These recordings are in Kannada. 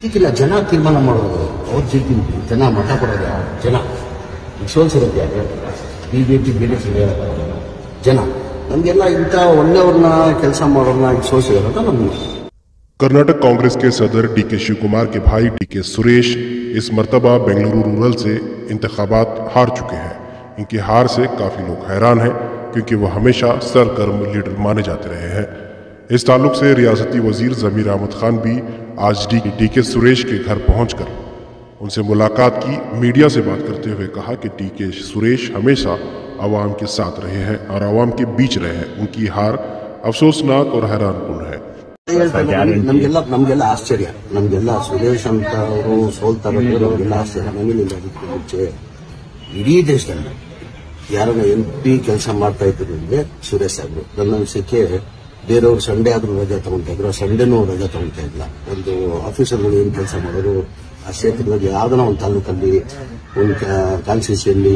ಇದಕ್ಕಿಲ್ಲ ಜನ ತೀರ್ಮಾನ ಮಾಡೋದು ಅವ್ರ ಜೀತಿಂತ ಜನ ಮತ ಕೊಡೋದು ಜನ ಸೋಲ್ಸಿರುತ್ತೆ ಯಾಕೆ ಬಿಜೆಪಿ ಬೇರೆ ಜನ ನಮಗೆಲ್ಲ ಇಂಥ ಒಳ್ಳೆಯವ್ರನ್ನ ಕೆಲಸ ಮಾಡೋರನ್ನ ಸೋಲ್ಸಿರೋದು ನಮ್ಗೆ। कर्नाटक कांग्रेस के सदर डीके शिव कुमार के भाई डीके सुरेश इस मर्तबा बेंगलुरु रूरल से इंतखाबात हार चुके हैं। इनकी हार से काफ़ी लोग हैरान हैं क्योंकि वो हमेशा सरगर्म लीडर माने जाते रहे हैं। इस ताल्लुक से रियासती वजीर ज़मीर अहमद खान भी आज डीके सुरेश के घर पहुंचकर उनसे मुलाकात की। मीडिया से बात करते हुए कहा कि डीके सुरेश हमेशा आवाम के साथ रहे हैं और आवाम के बीच रहे हैं। उनकी हार अफसोसनाक और हैरानकुन है। ನಮಗೆಲ್ಲ ಆಶ್ಚರ್ಯ, ನಮಗೆಲ್ಲ ಸುರೇಶ್ ಅಂತ ಅವರು ಸೋಲ್ತಾರೆ ನಮಗೆಲ್ಲ ಆಶ್ಚರ್ಯ। ನಮಗಿಲ್ಲ ಅದಕ್ಕೆ ಮುಂಚೆ ಇಡೀ ದೇಶದಲ್ಲಿ ಯಾರನ್ನ MP ಕೆಲಸ ಮಾಡ್ತಾ ಇದ್ರು ಸುರೇಶ್ ಸಾಹೇಬ್ರು। ನನ್ನ ಅನಿಸಿಕೆ ಬೇರೆಯವ್ರು ಸಂಡೇ ಆದ್ರೂ ರಜೆ ತಗೊಂತಾ ಇದ್ರು, ಸಂಡೇನೂ ರಜೆ ತಗೊಂತಾ ಇಲ್ಲ। ಒಂದು ಆಫೀಸರ್ಗಳು ಏನ್ ಕೆಲಸ ಮಾಡೋರು ಆ ಕ್ಷೇತ್ರದಲ್ಲಿ ಯಾವ್ದನ ಒಂದು ತಾಲೂಕಲ್ಲಿ ಒಂದು ಕಾನ್ಸ್ಟಿಟ್ಯೂನ್ಸಿಯಲ್ಲಿ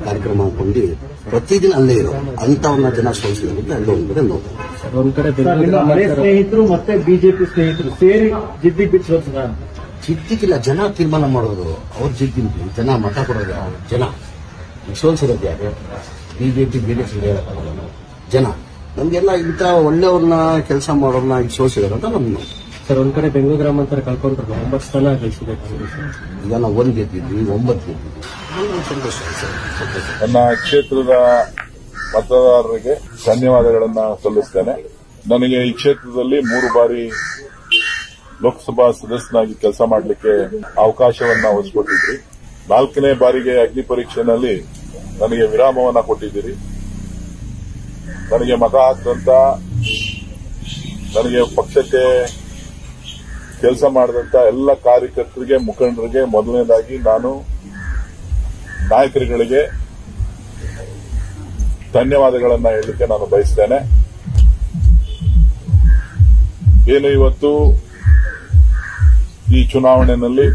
ಕಾರ್ಯಕ್ರಮ ಹಾಕೊಂಡು ಪ್ರತಿದಿನ ಅಲ್ಲೇ ಇರೋ ಅಂತವನ್ನ ಜನ ಸೋಲಿಸಿದ್ರೆ ಅಲ್ಲೇ ಒಂದ್ ಕಡೆ ನೋಡ್ತಾರೆ। ಒಂದ್ ಕಡೆ ಸ್ನೇಹಿತರು ಮತ್ತೆ ಬಿಜೆಪಿ ಸ್ನೇಹಿತರು ಸೇರಿ ಜಿದ್ದಿ ಬಿಚ್ಚೋದ ಜಿದ್ದಿಗಿಲ್ಲ ಜನ ತೀರ್ಮಾನ ಮಾಡೋದು ಅವ್ರ ಜಿದ್ದಿಂತ ಜನ ಮತ ಕೊಡೋದು ಜನ ಸೋಲ್ಸಿರೋದು ಯಾಕೆ ಬಿಜೆಪಿ ಬೇರೆ ಜನ ನಮಗೆಲ್ಲ ಇಂಥ ಒಳ್ಳೆಯವ್ರನ್ನ ಕೆಲಸ ಮಾಡೋರನ್ನ ಸೋಲ್ಸಿರೋದು ನಮ್ಗೆ। ಸರ್ ಒಂದ್ ಕಡೆ ಬೆಂಗಳೂರು ಗ್ರಾಮಾಂತರ ಕಳ್ಕೊಂಡ್ರು 9 ಸ್ಥಾನ ಗಳಿಸಿದೆ ಈಗ ನಾವು 1 ಗೆದ್ದಿದ್ವಿ 9 ಗೆದ್ದಿದ್ವಿ ಸಂತೋಷ ಸರ್। ನನ್ನ ಕ್ಷೇತ್ರದ ಮತದಾರರಿಗೆ ಧನ್ಯವಾದಗಳನ್ನ ಸಲ್ಲಿಸ್ತೇನೆ। ನನಗೆ ಈ ಕ್ಷೇತ್ರದಲ್ಲಿ 3 ಬಾರಿ ಲೋಕಸಭಾ ಸದಸ್ಯನಾಗಿ ಕೆಲಸ ಮಾಡಲಿಕ್ಕೆ ಅವಕಾಶವನ್ನ ಒದಗಿಸಿಕೊಟ್ಟಿದ್ರಿ। 4ನೇ ಬಾರಿಗೆ ಅಗ್ನಿ ಪರೀಕ್ಷೆಯಲ್ಲಿ ನನಗೆ ವಿರಾಮವನ್ನ ಕೊಟ್ಟಿದ್ದೀರಿ। ನನಗೆ ಮತ ಹಾಕಿದಂತ ನನಗೆ ಪಕ್ಷಕ್ಕೆ ಕೆಲಸ ಮಾಡಿದಂತ ಎಲ್ಲ ಕಾರ್ಯಕರ್ತರಿಗೆ ಮುಖಂಡರಿಗೆ ಮೊದಲನೇದಾಗಿ ನಾನು ನಾಯಕರುಗಳಿಗೆ ಧನ್ಯವಾದಗಳನ್ನ ಹೇಳಲಿಕ್ಕೆ ನಾನು ಬಯಸ್ತೇನೆ। ಏನು ಇವತ್ತು ಈ ಚುನಾವಣೆಯಲ್ಲಿ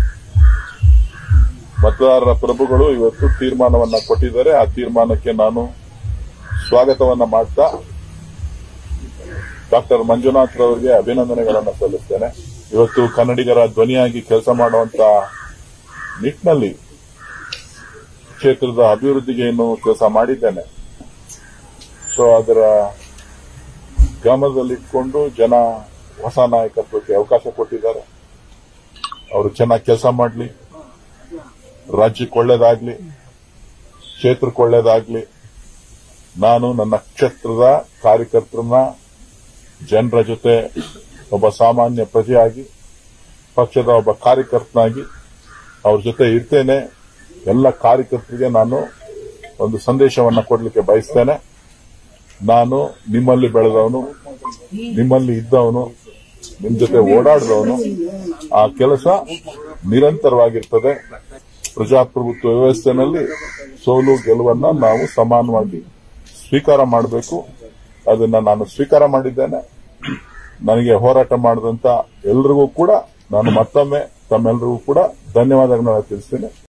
ಮತದಾರರ ಪ್ರಭುಗಳು ಇವತ್ತು ತೀರ್ಮಾನವನ್ನ ಕೊಟ್ಟಿದ್ದಾರೆ। ಆ ತೀರ್ಮಾನಕ್ಕೆ ನಾನು ಸ್ವಾಗತವನ್ನ ಮಾಡ್ತಾ ಡಾಕ್ಟರ್ ಮಂಜುನಾಥ್ ರವರಿಗೆ ಅಭಿನಂದನೆಗಳನ್ನ ಸಲ್ಲಿಸ್ತೇನೆ। ಇವತ್ತು ಕನ್ನಡಿಗರ ಧ್ವನಿಯಾಗಿ ಕೆಲಸ ಮಾಡುವಂತ ನಿಟ್ಟಿನಲ್ಲಿ ಕ್ಷೇತ್ರದ ಅಭಿವೃದ್ಧಿಗೆ ಏನು ಕೆಲಸ ಮಾಡಿದ್ದೇನೆ, ಸೊ ಅದರ ಗಮನದಲ್ಲಿಟ್ಕೊಂಡು ಜನ ಹೊಸ ನಾಯಕತ್ವಕ್ಕೆ ಅವಕಾಶ ಕೊಟ್ಟಿದ್ದಾರೆ। ಅವರು ಚೆನ್ನಾಗಿ ಕೆಲಸ ಮಾಡಲಿ, ರಾಜ್ಯಕ್ಕೆ ಒಳ್ಳೇದಾಗ್ಲಿ, ಕ್ಷೇತ್ರಕ್ಕೆ ಒಳ್ಳೇದಾಗ್ಲಿ। ನಾನು ನನ್ನ ಕ್ಷೇತ್ರದ ಕಾರ್ಯಕರ್ತರನ್ನ ಜನರ ಜೊತೆ ಒಬ್ಬ ಸಾಮಾನ್ಯ ಪ್ರಜೆಯಾಗಿ, ಪಕ್ಷದ ಒಬ್ಬ ಕಾರ್ಯಕರ್ತನಾಗಿ ಅವ್ರ ಜೊತೆ ಇರ್ತೇನೆ। ಎಲ್ಲ ಕಾರ್ಯಕರ್ತರಿಗೆ ನಾನು ಒಂದು ಸಂದೇಶವನ್ನ ಕೊಡಲಿಕ್ಕೆ ಬಯಸ್ತೇನೆ। ನಾನು ನಿಮ್ಮಲ್ಲಿ ಬೆಳೆದವನು, ನಿಮ್ಮಲ್ಲಿ ಇದ್ದವನು, ನಿಮ್ ಜೊತೆ ಓಡಾಡಿದವನು। ಆ ಕೆಲಸ ನಿರಂತರವಾಗಿರ್ತದೆ। ಪ್ರಜಾಪ್ರಭುತ್ವ ವ್ಯವಸ್ಥೆಯಲ್ಲಿ ಸೋಲು ಗೆಲುವನ್ನ ನಾವು ಸಮಾನವಾಗಿ ಸ್ವೀಕಾರ ಮಾಡಬೇಕು। ಅದನ್ನ ನಾನು ಸ್ವೀಕಾರ ಮಾಡಿದ್ದೇನೆ। ನನಗೆ ಹೋರಾಟ ಮಾಡಿದಂತ ಎಲ್ರಿಗೂ ಕೂಡ ನಾನು ಮತ್ತೊಮ್ಮೆ ತಮ್ಮೆಲ್ಲರಿಗೂ ಕೂಡ ಧನ್ಯವಾದಗಳನ್ನ ತಿಳಿಸ್ತೇನೆ।